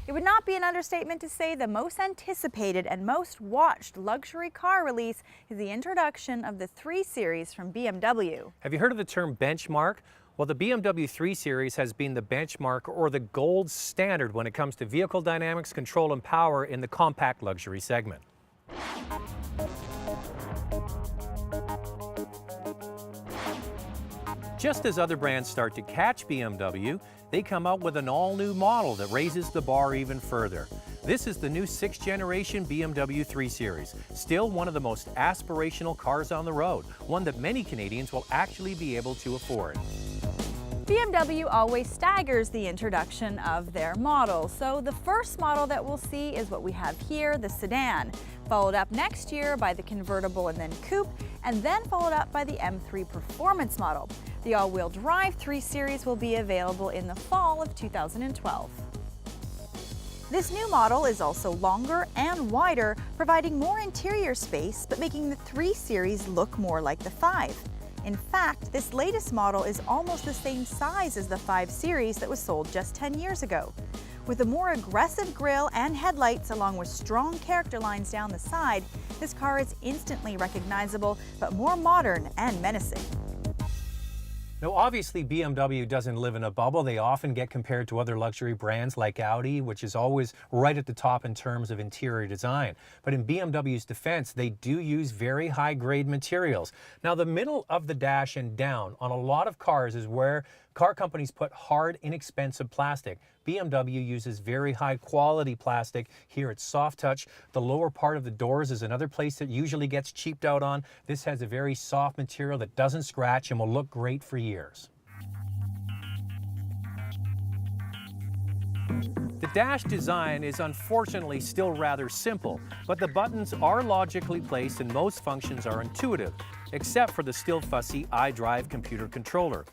It would not be an understatement to say the most anticipated and most watched luxury car release is the introduction of the 3 Series from BMW. Have you heard of the term benchmark? Well, the BMW 3 Series has been the benchmark or the gold standard when it comes to vehicle dynamics, control, and power in the compact luxury segment. Just as other brands start to catch BMW, they come out with an all-new model that raises the bar even further. This is the new 6th generation BMW 3 Series, still one of the most aspirational cars on the road, one that many Canadians will actually be able to afford. BMW always staggers the introduction of their models, so the first model that we'll see is what we have here, the sedan, followed up next year by the convertible and then coupe, and then followed up by the M3 Performance model. The all-wheel drive 3 Series will be available in the fall of 2012. This new model is also longer and wider, providing more interior space, but making the 3 Series look more like the 5. In fact, this latest model is almost the same size as the 5 Series that was sold just 10 years ago. With a more aggressive grille and headlights along with strong character lines down the side, this car is instantly recognizable, but more modern and menacing. Now, obviously, BMW doesn't live in a bubble. They often get compared to other luxury brands like Audi, which is always right at the top in terms of interior design. But in BMW's defense, they do use very high-grade materials. Now, the middle of the dash and down on a lot of cars is where car companies put hard, inexpensive plastic. BMW uses very high-quality plastic. Here it's soft touch. The lower part of the doors is another place that usually gets cheaped out on. This has a very soft material that doesn't scratch and will look great for years. The dash design is unfortunately still rather simple, but the buttons are logically placed and most functions are intuitive, except for the still fussy iDrive computer controller.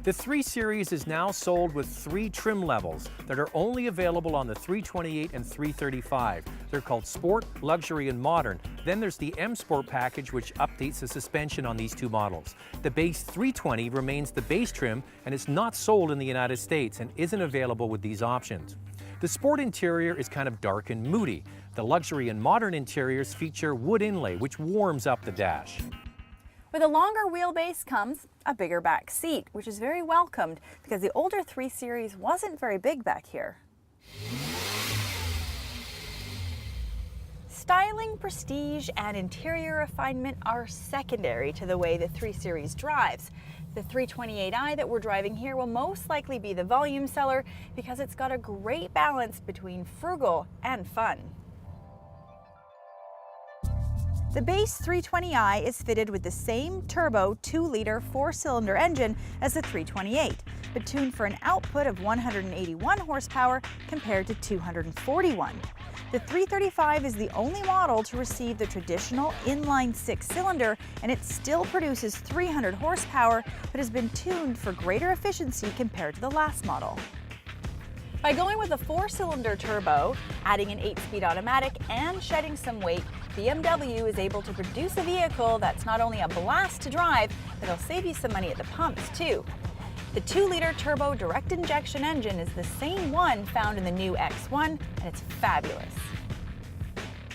The 3 Series is now sold with 3 trim levels that are only available on the 328 and 335. They're called Sport, Luxury, and Modern. Then there's the M Sport package, which updates the suspension on these 2 models. The base 320 remains the base trim and is not sold in the United States and isn't available with these options. The Sport interior is kind of dark and moody. The Luxury and Modern interiors feature wood inlay, which warms up the dash. With a longer wheelbase comes a bigger back seat, which is very welcomed because the older 3 Series wasn't very big back here. Styling, prestige, and interior refinement are secondary to the way the 3 Series drives. The 328i that we're driving here will most likely be the volume seller because it's got a great balance between frugal and fun. The base 320i is fitted with the same turbo 2-liter 4-cylinder engine as the 328, but tuned for an output of 181 horsepower compared to 241. The 335 is the only model to receive the traditional inline 6-cylinder, and it still produces 300 horsepower, but has been tuned for greater efficiency compared to the last model. By going with a 4-cylinder turbo, adding an 8-speed automatic, and shedding some weight, BMW is able to produce a vehicle that's not only a blast to drive, but it'll save you some money at the pumps too. The 2-liter turbo direct injection engine is the same one found in the new X1, and it's fabulous.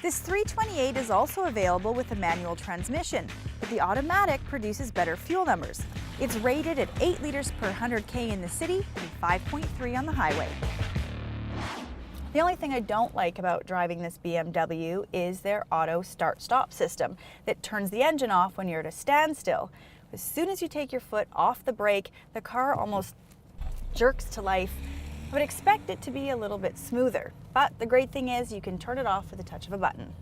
This 328 is also available with a manual transmission, but the automatic produces better fuel numbers. It's rated at 8 liters per 100K in the city and 5.3 on the highway. The only thing I don't like about driving this BMW is their auto start-stop system that turns the engine off when you're at a standstill. As soon as you take your foot off the brake, the car almost jerks to life. I would expect it to be a little bit smoother, but the great thing is you can turn it off with the touch of a button.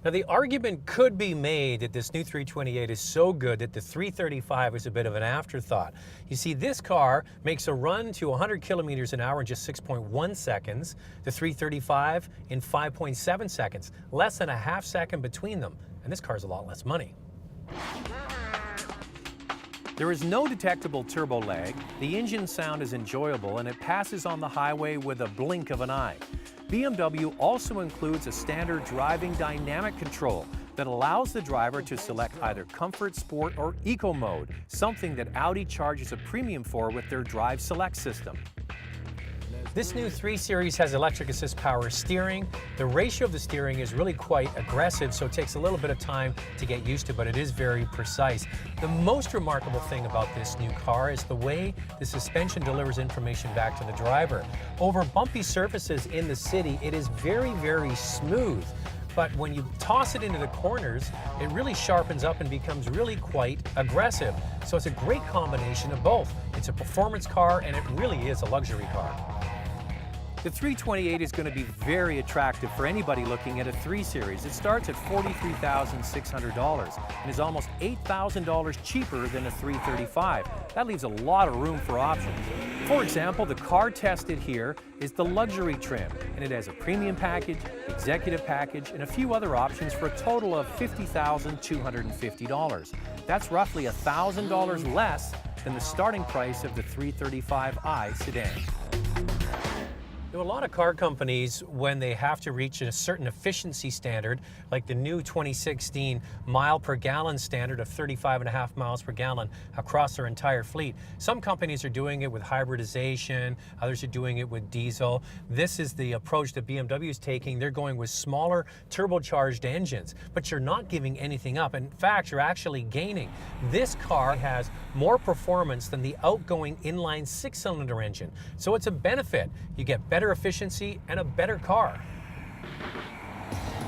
Now, the argument could be made that this new 328 is so good that the 335 is a bit of an afterthought. You see, this car makes a run to 100 kilometers an hour in just 6.1 seconds, the 335 in 5.7 seconds, less than a half second between them, and this car is a lot less money. There is no detectable turbo lag, the engine sound is enjoyable, and it passes on the highway with a blink of an eye. BMW also includes a standard driving dynamic control that allows the driver to select either comfort, sport, or eco mode, something that Audi charges a premium for with their Drive Select system. This new 3 Series has electric assist power steering. The ratio of the steering is really quite aggressive, so it takes a little bit of time to get used to, but it is very precise. The most remarkable thing about this new car is the way the suspension delivers information back to the driver. Over bumpy surfaces in the city, it is very, very smooth. But when you toss it into the corners, it really sharpens up and becomes really quite aggressive. So it's a great combination of both. It's a performance car and it really is a luxury car. The 328 is going to be very attractive for anybody looking at a 3 Series. It starts at $43,600 and is almost $8,000 cheaper than a 335. That leaves a lot of room for options. For example, the car tested here is the luxury trim, and it has a premium package, executive package, and a few other options for a total of $50,250. That's roughly $1,000 less than the starting price of the 335i sedan. A lot of car companies, when they have to reach a certain efficiency standard, like the new 2016 mile per gallon standard of 35.5 miles per gallon across their entire fleet, some companies are doing it with hybridization, others are doing it with diesel. This is the approach that BMW is taking. They're going with smaller turbocharged engines, but you're not giving anything up. In fact, you're actually gaining. This car has more performance than the outgoing inline 6-cylinder engine, so it's a benefit. You get better efficiency and a better car.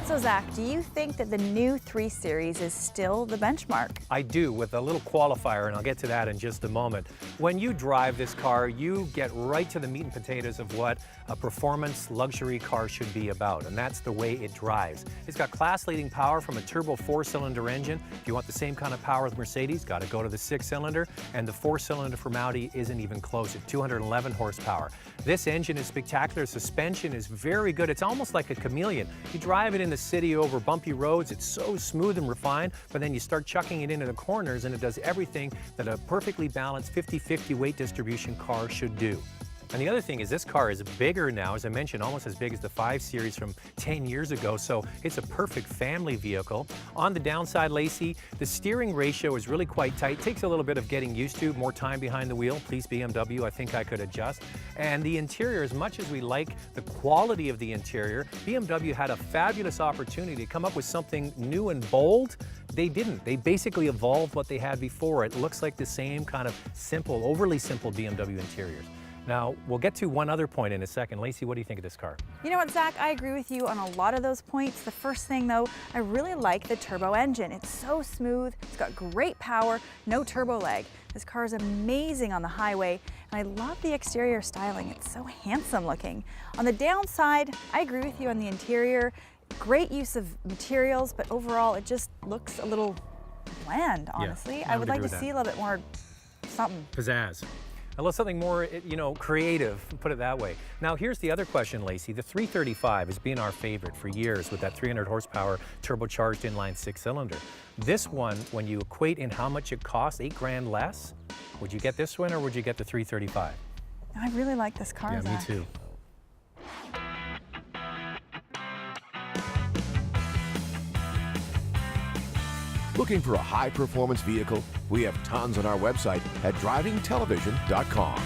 So Zach, do you think that the new 3 Series is still the benchmark? I do, with a little qualifier, and I'll get to that in just a moment. When you drive this car, you get right to the meat and potatoes of what a performance luxury car should be about, and that's the way it drives. It's got class-leading power from a turbo 4-cylinder engine. If you want the same kind of power with Mercedes, got to go to the 6-cylinder, and the 4-cylinder from Audi isn't even close at 211 horsepower. This engine is spectacular. Suspension is very good. It's almost like a chameleon. You drive it in the city over bumpy roads, it's so smooth and refined, but then you start chucking it into the corners and it does everything that a perfectly balanced 50-50 weight distribution car should do. And the other thing is this car is bigger now, as I mentioned, almost as big as the 5 Series from 10 years ago, so it's a perfect family vehicle. On the downside, Lacey, the steering ratio is really quite tight. It takes a little bit of getting used to, more time behind the wheel. Please, BMW, I think I could adjust. And the interior, as much as we like the quality of the interior, BMW had a fabulous opportunity to come up with something new and bold. They didn't. They basically evolved what they had before. It looks like the same kind of simple, overly simple BMW interiors. Now, we'll get to one other point in a second. Lacey, what do you think of this car? You know what, Zach? I agree with you on a lot of those points. The first thing, though, I really like the turbo engine. It's so smooth, it's got great power, no turbo lag. This car is amazing on the highway, and I love the exterior styling. It's so handsome looking. On the downside, I agree with you on the interior. Great use of materials, but overall, it just looks a little bland, honestly. Yeah, I would like to see a little bit more something. Pizzazz. I love something more, creative, put it that way. Now, here's the other question, Lacey. The 335 has been our favorite for years with that 300 horsepower turbocharged inline 6-cylinder. This one, when you equate in how much it costs, $8,000 less, would you get this one or would you get the 335? I really like this car, Yeah, Zach. me too. Looking for a high-performance vehicle? We have tons on our website at drivingtelevision.com.